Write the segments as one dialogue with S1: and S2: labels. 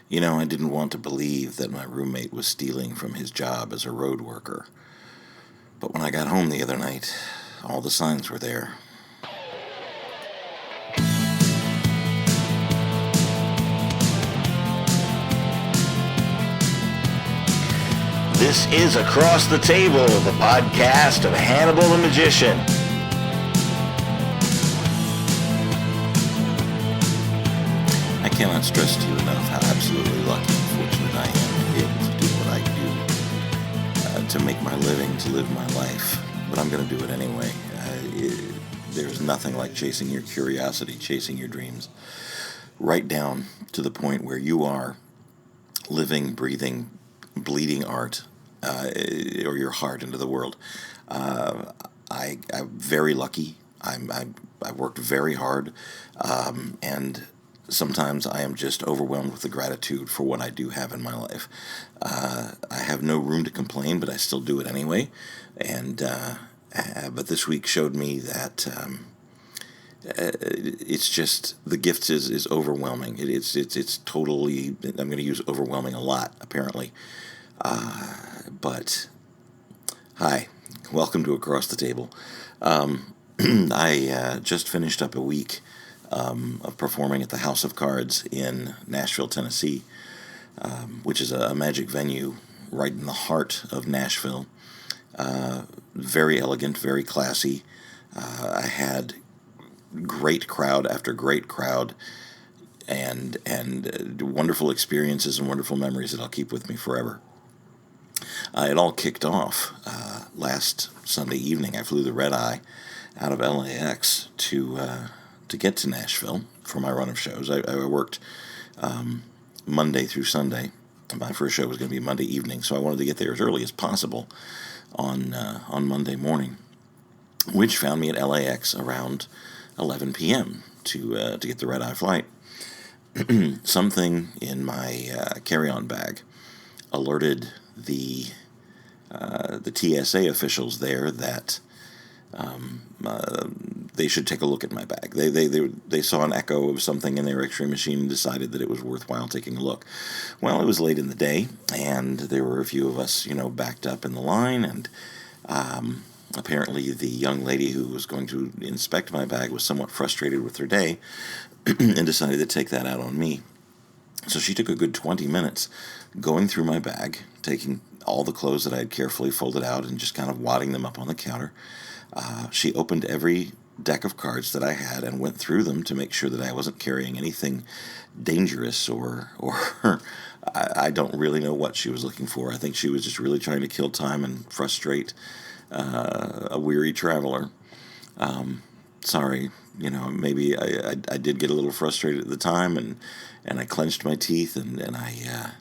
S1: I didn't want to believe that my roommate was stealing from his job as a road worker. But when I got home the other night, all the signs were there. This is Across the Table, the podcast of Hannibal the Magician. I cannot stress to you enough how absolutely lucky and fortunate I am to be able to do what I do, to make my living, to live my life. But I'm going to do it anyway. There's nothing like chasing your curiosity, chasing your dreams, right down to the point where you are living, breathing, bleeding art, or your heart into the world. I'm very lucky. I worked very hard, and sometimes I am just overwhelmed with the gratitude for what I do have in my life. I have no room to complain, but I still do it anyway. And but this week showed me that it's just the gift is overwhelming. It's totally. I'm going to use overwhelming a lot apparently. But hi, welcome to Across the Table. I just finished up a week of performing at the House of Cards in Nashville, Tennessee, which is a magic venue right in the heart of Nashville. Very elegant, very classy. I had great crowd after great crowd, and wonderful experiences and wonderful memories that I'll keep with me forever. It all kicked off last Sunday evening. I flew the red eye out of LAX to get to Nashville for my run of shows. I worked Monday through Sunday. My first show was going to be Monday evening, so I wanted to get there as early as possible on Monday morning, which found me at LAX around 11 p.m. to get the red eye flight. Something in my carry-on bag alerted the TSA officials there that they should take a look at my bag. They saw an echo of something in their X-ray machine and decided that it was worthwhile taking a look. Well, it was late in the day, and there were a few of us, backed up in the line, and apparently the young lady who was going to inspect my bag was somewhat frustrated with her day and decided to take that out on me. So she took a good 20 minutes going through my bag, taking all the clothes that I had carefully folded out and just kind of wadding them up on the counter. She opened every deck of cards that I had and went through them to make sure that I wasn't carrying anything dangerous or I don't really know what she was looking for. I think she was just really trying to kill time and frustrate a weary traveler. Sorry, maybe I did get a little frustrated at the time, and I clenched my teeth, and I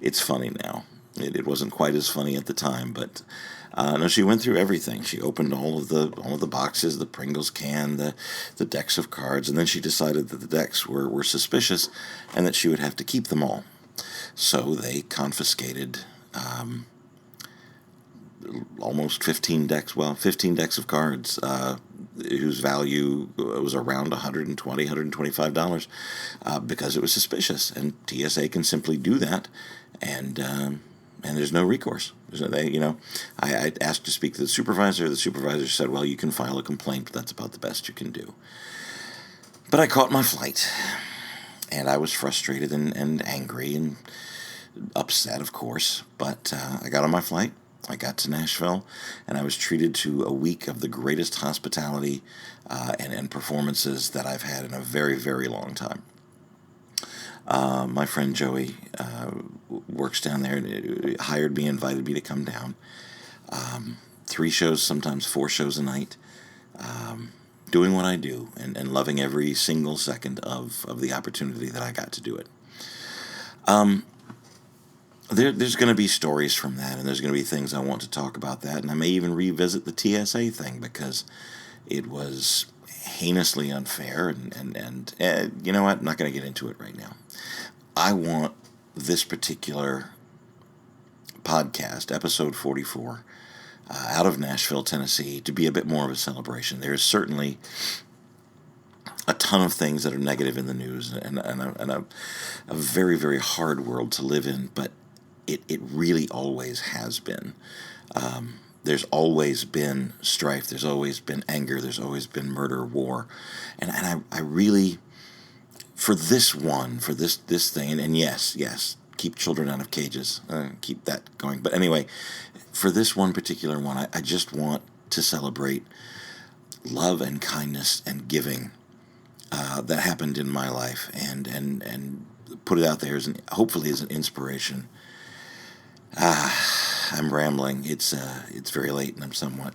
S1: it's funny now. It wasn't quite as funny at the time, but no, she went through everything. She opened all of the boxes, the Pringles can, the decks of cards, and then she decided that the decks were suspicious, and that she would have to keep them all. So they confiscated almost 15 decks of cards, whose value was around $120, $125, because it was suspicious. And TSA can simply do that, and there's no recourse. I asked to speak to the supervisor. The supervisor said, well, you can file a complaint, but that's about the best you can do. But I caught my flight, and I was frustrated and angry and upset, of course. But I got on my flight. I got to Nashville, and I was treated to a week of the greatest hospitality and performances that I've had in a very, very long time. My friend Joey works down there and hired me, invited me to come down. 3 shows, sometimes 4 shows a night, doing what I do and loving every single second of the opportunity that I got to do it. There's going to be stories from that, and there's going to be things I want to talk about that, and I may even revisit the TSA thing because it was heinously unfair, and you know what? I'm not going to get into it right now. I want this particular podcast, episode 44, out of Nashville, Tennessee, to be a bit more of a celebration. There is certainly a ton of things that are negative in the news, and a very, very hard world to live in, but it really always has been. There's always been strife, there's always been anger, there's always been murder, war, and I really, for this thing, and yes, keep children out of cages, keep that going, but anyway, for this one particular one, I just want to celebrate love and kindness and giving that happened in my life, and put it out there hopefully as an inspiration. I'm rambling. It's very late, and I'm somewhat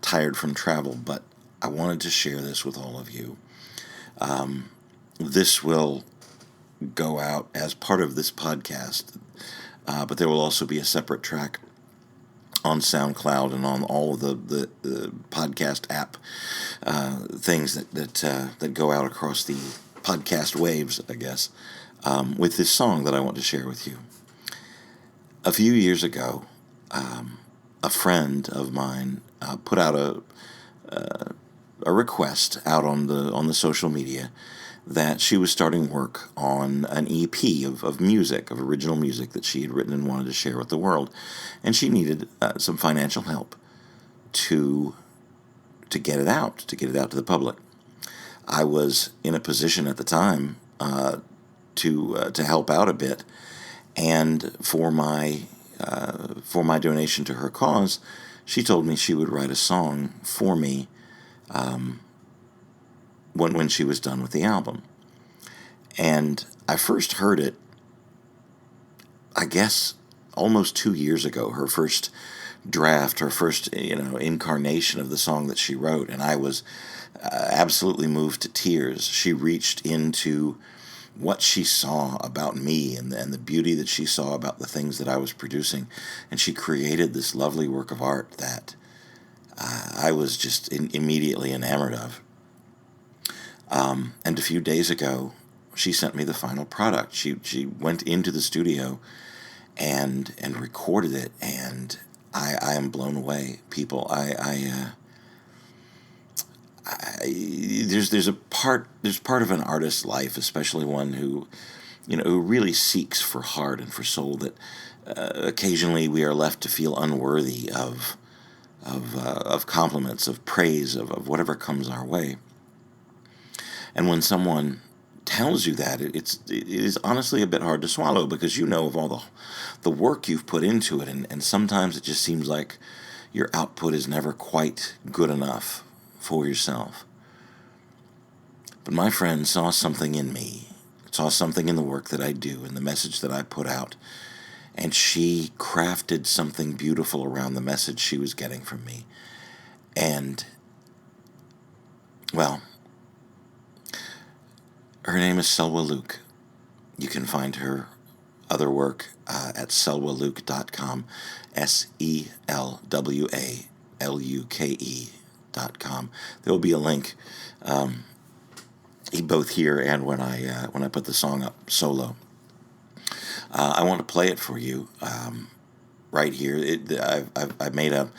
S1: tired from travel, but I wanted to share this with all of you. This will go out as part of this podcast, but there will also be a separate track on SoundCloud and on all of the podcast app things that go out across the podcast waves, I guess, with this song that I want to share with you. A few years ago, a friend of mine put out a request out on the social media that she was starting work on an EP of music, of original music that she had written and wanted to share with the world, and she needed some financial help to get it out to the public. I was in a position at the time to help out a bit, and for my donation to her cause, she told me she would write a song for me when she was done with the album. And I first heard it, I guess, almost 2 years ago, her first draft, her first incarnation of the song that she wrote, and I was absolutely moved to tears. She reached into what she saw about me and the beauty that she saw about the things that I was producing, and she created this lovely work of art that I was just immediately enamored of. And a few days ago, she sent me the final product. She went into the studio and recorded it, and I am blown away, people. There's part of an artist's life, especially one who really seeks for heart and for soul, that occasionally we are left to feel unworthy of compliments, of praise, of whatever comes our way. And when someone tells you that, it is honestly a bit hard to swallow, because you know of all the work you've put into it, and sometimes it just seems like your output is never quite good enough for yourself. But my friend saw something in me, saw something in the work that I do and the message that I put out, and she crafted something beautiful around the message she was getting from me. And, well, her name is Selwa Luke. You can find her other work at selwaluke.com, SELWALUKE.com. There will be a link both here and when I put the song up solo. I want to play it for you right here. I've made a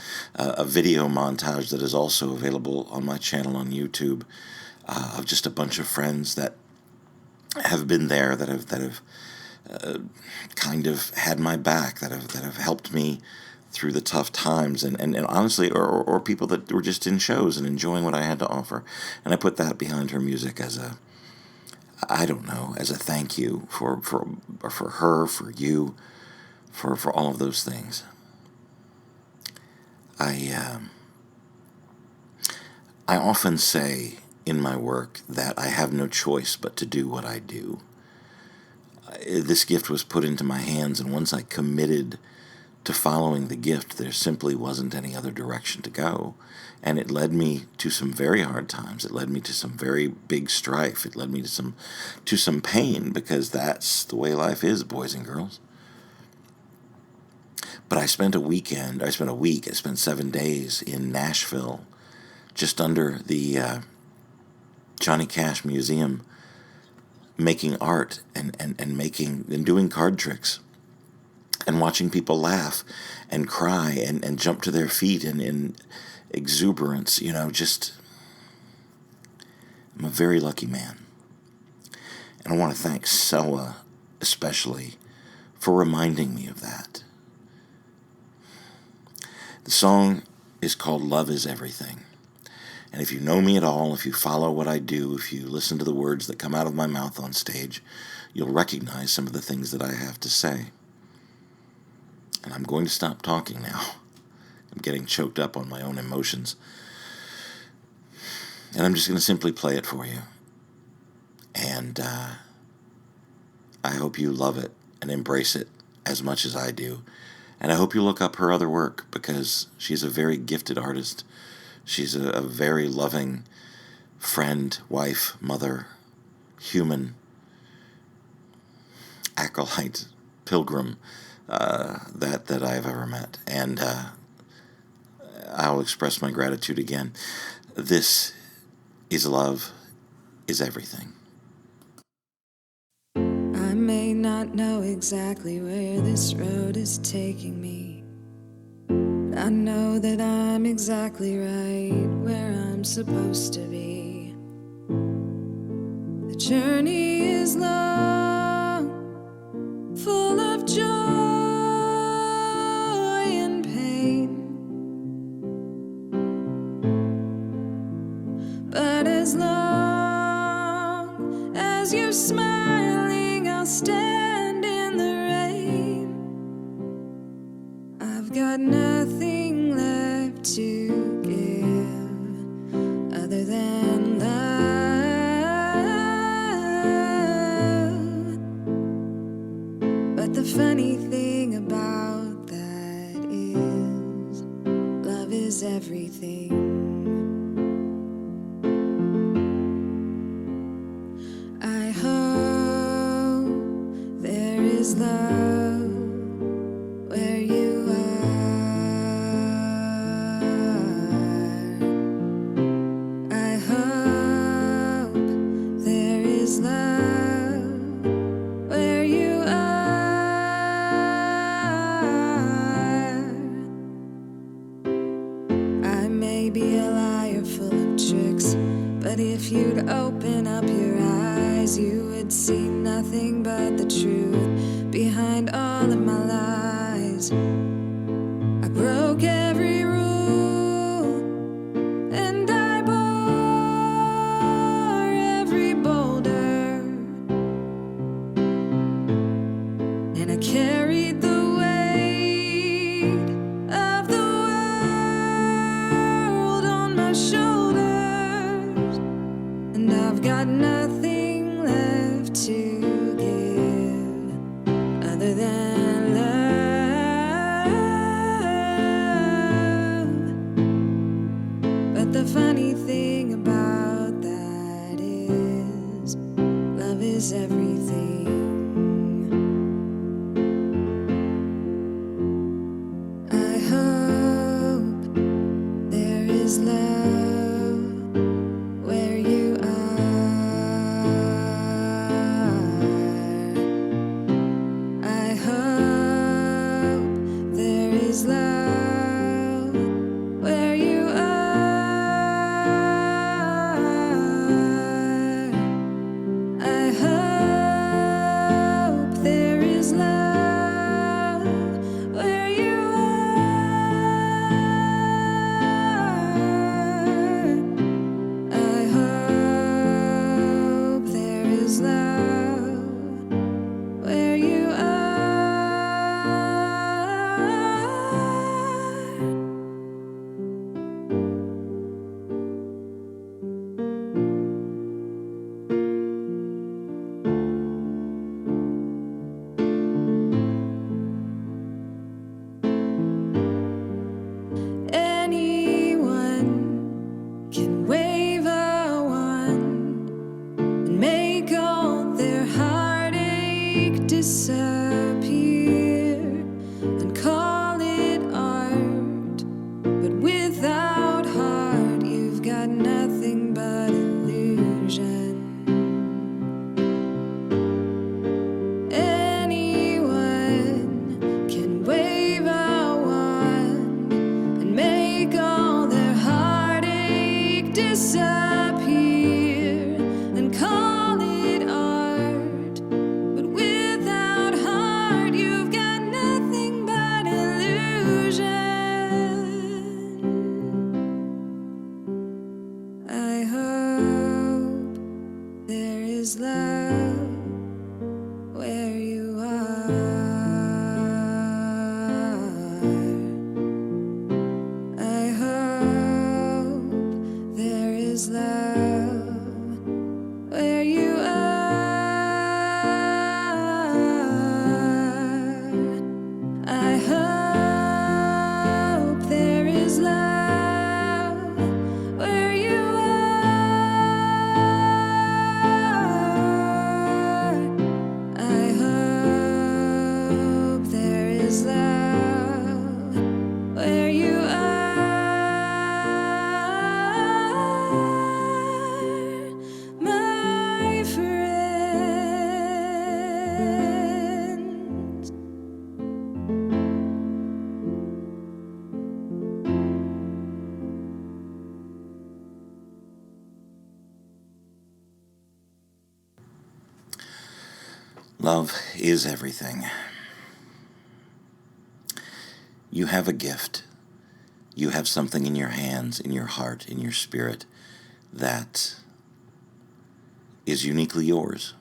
S1: video montage that is also available on my channel on YouTube of just a bunch of friends that have been there, that have kind of had my back, that have helped me through the tough times, and honestly, or people that were just in shows and enjoying what I had to offer. And I put that behind her music as a thank you for her, for you, for all of those things. I often say in my work that I have no choice but to do what I do. This gift was put into my hands, and once I committed to following the gift, there simply wasn't any other direction to go. And it led me to some very hard times. It led me to some very big strife. It led me to some pain, because that's the way life is, boys and girls. But I spent a week, I spent 7 days in Nashville, just under the Johnny Cash Museum, making art and doing card tricks, and watching people laugh and cry and jump to their feet in exuberance, just I'm a very lucky man. And I want to thank Selwa especially for reminding me of that. The song is called Love is Everything. And if you know me at all, if you follow what I do, if you listen to the words that come out of my mouth on stage, you'll recognize some of the things that I have to say. And I'm going to stop talking now. I'm getting choked up on my own emotions. And I'm just going to simply play it for you. And I hope you love it and embrace it as much as I do. And I hope you look up her other work, because she's a very gifted artist. She's a very loving friend, wife, mother, human, acolyte, pilgrim that I've ever met. And I'll express my gratitude again. This is Love is Everything.
S2: I may not know exactly where this road is taking me, but I know that I'm exactly right where I'm supposed to be. The journey is long, full of joy and pain, but as long as you're smiling, I'll stand in the rain. I've got nothing left to give other than love. But the funny thing about that is, love is everything. I hope there is love where you are. I hope there is love where you are. I may be a liar full of tricks, but if you'd open up your eyes, you would see nothing but the truth behind all of my lies. I broke every rule, and I bore every boulder, and I carried the weight of the world on my shoulders, and I've got nothing left to give other than love. But the funny thing about that is, love is everything. I hope there is love where you are. I hope there is love where you are. I hope
S1: Love is everything. You have a gift. You have something in your hands, in your heart, in your spirit that is uniquely yours.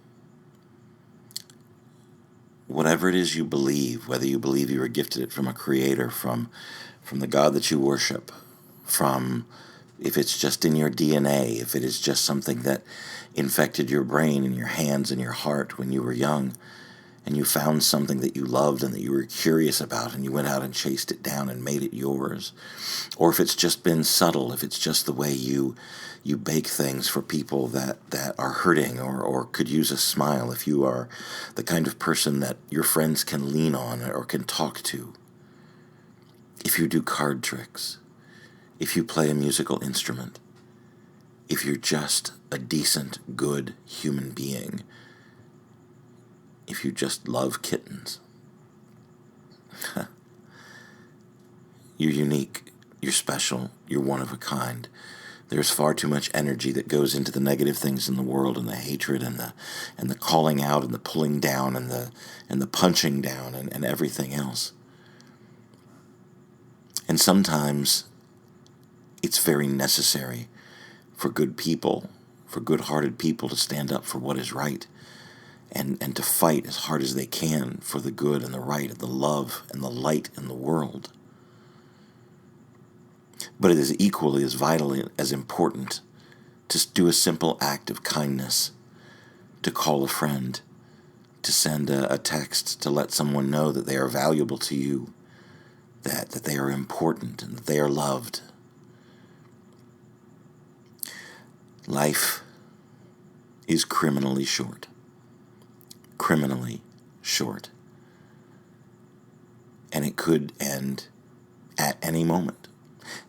S1: Whatever it is you believe, whether you believe you were gifted it from a creator, from the God that you worship, from if it's just in your DNA, if it is just something that infected your brain and your hands and your heart when you were young, and you found something that you loved and that you were curious about, and you went out and chased it down and made it yours. Or if it's just been subtle, if it's just the way you bake things for people that are hurting or could use a smile, if you are the kind of person that your friends can lean on or can talk to, if you do card tricks, if you play a musical instrument, if you're just a decent, good human being, if you just love kittens. You're unique, you're special, you're one of a kind. There's far too much energy that goes into the negative things in the world, and the hatred and the calling out and the pulling down and the punching down and everything else. And sometimes it's very necessary for good people, for good-hearted people to stand up for what is right. And to fight as hard as they can for the good and the right and the love and the light in the world. But it is equally as vital as important to do a simple act of kindness, to call a friend, to send a text, to let someone know that they are valuable to you, that they are important and that they are loved. Life is criminally short. Criminally short. And it could end at any moment.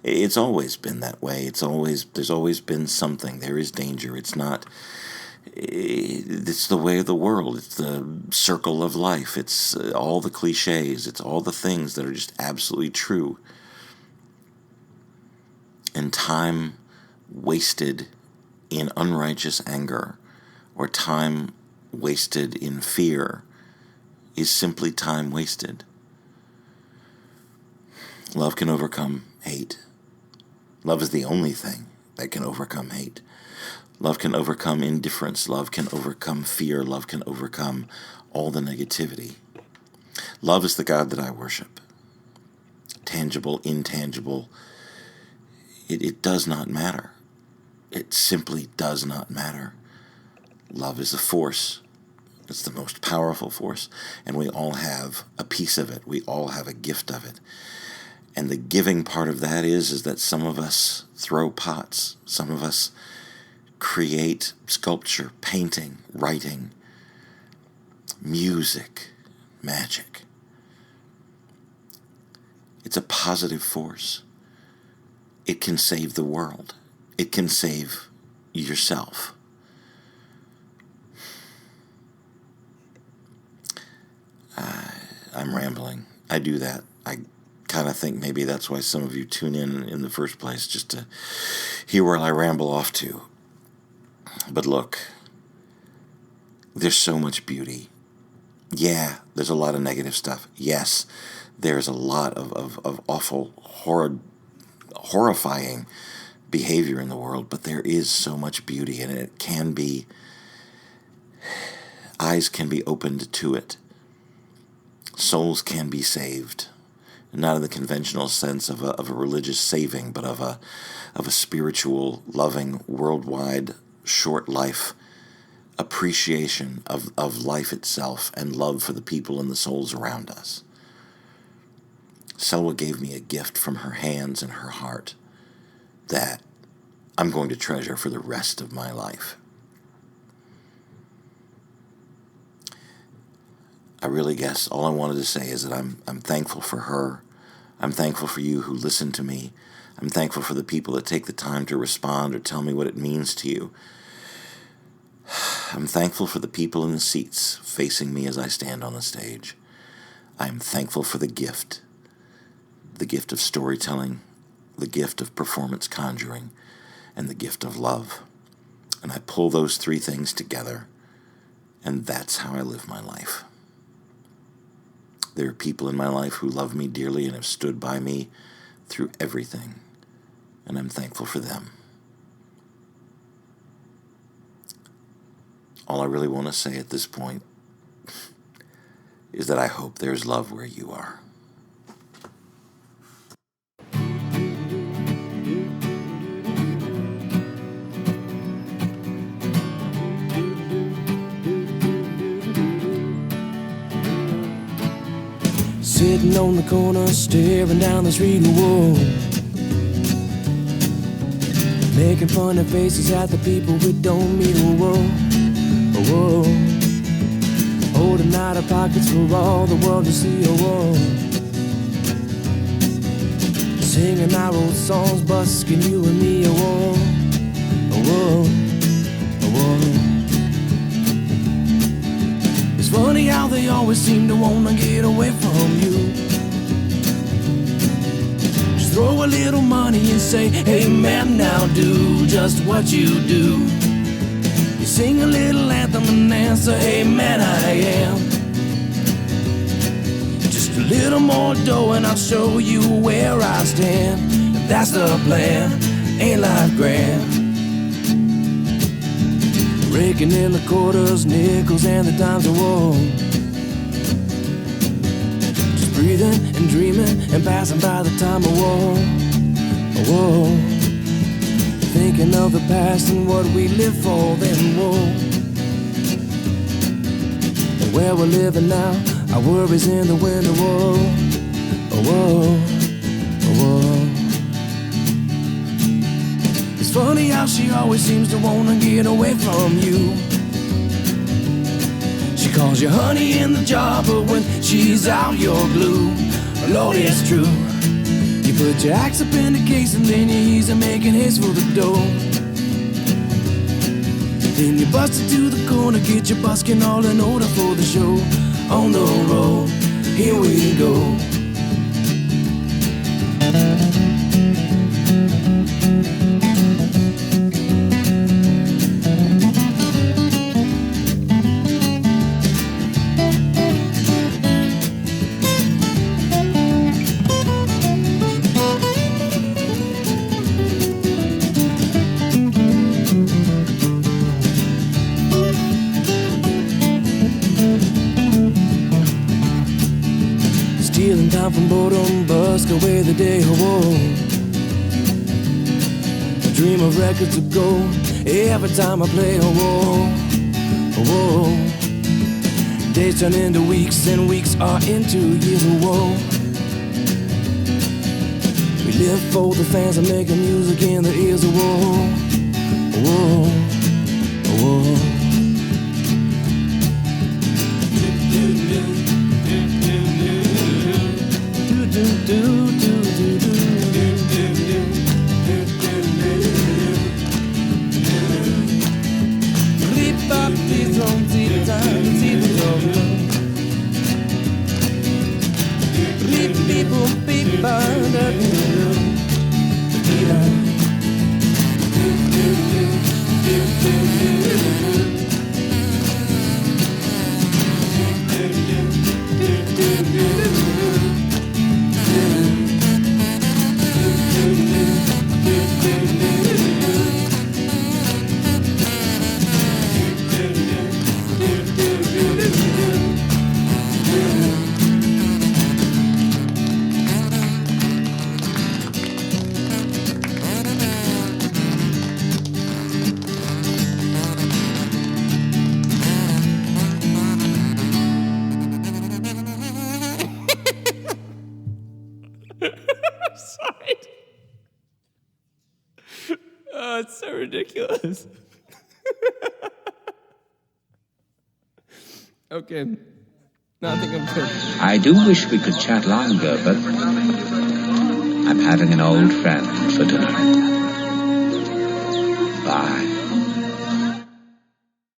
S1: It's always been that way. There's always been something. There is danger. It's the way of the world. It's the circle of life. It's all the cliches. It's all the things that are just absolutely true. And time wasted in unrighteous anger, or time wasted in fear, is simply time wasted. Love can overcome hate. Love is the only thing that can overcome hate. Love can overcome indifference. Love can overcome fear. Love can overcome all the negativity. Love is the God that I worship. Tangible, intangible, it does not matter. It simply does not matter. Love is a force. It's the most powerful force, and we all have a piece of it. We all have a gift of it. And the giving part of that is that some of us throw pots. Some of us create sculpture, painting, writing, music, magic. It's a positive force. It can save the world. It can save yourself. I'm rambling. I do that. I kind of think maybe that's why some of you tune in the first place, just to hear where I ramble off to. But look, there's so much beauty. Yeah, there's a lot of negative stuff. Yes, there's a lot of awful, horrifying behavior in the world, but there is so much beauty, and it can be, eyes can be opened to it. Souls can be saved, not in the conventional sense of a religious saving, but of a spiritual, loving, worldwide, short life appreciation of life itself and love for the people and the souls around us. Selwa gave me a gift from her hands and her heart that I'm going to treasure for the rest of my life. I really guess all I wanted to say is that I'm thankful for her. I'm thankful for you who listen to me. I'm thankful for the people that take the time to respond or tell me what it means to you. I'm thankful for the people in the seats facing me as I stand on the stage. I am thankful for the gift of storytelling, the gift of performance conjuring, and the gift of love. And I pull those three things together, And that's how I live my life. There are people in my life who love me dearly and have stood by me through everything, and I'm thankful for them. All I really want to say at this point is that I hope there's love where you are.
S3: Sitting on the corner, staring down the street, whoa, making funny faces at the people we don't meet, whoa, whoa, holding out our pockets for all the world to see, whoa, singing our old songs, busking you and me, whoa, whoa, whoa. It's funny how they always seem to wanna get away from you. Just throw a little money and say, hey man, now do just what you do. You sing a little anthem and answer, hey man, I am. Just a little more dough and I'll show you where I stand. And that's the plan, ain't life grand? Raking in the quarters, nickels, and the dimes of woe. Just breathing and dreaming and passing by the time of woe. Whoa. Thinking of the past and what we live for, then whoa. And where we're living now, our worries in the winter, whoa. Whoa. Whoa. It's funny how she always seems to wanna get away from you. She calls you honey in the jar, but when she's out, you're glue. Lord, it's true. You put your axe up in the case and then you ease her making haste for the dough. Then you bust into the corner, get your busking all in order for the show. On the road, here we go. Stealing time from boredom, busk away the day, whoa. I dream of records of gold every time I play, whoa, whoa. Days turn into weeks and weeks are into years, whoa. We live for the fans and making music in their ears, whoa, whoa, whoa.
S4: Sorry. Oh, it's so ridiculous. Okay. No, I think I'm good.
S5: I do wish we could chat longer, but I'm having an old friend for dinner. Bye.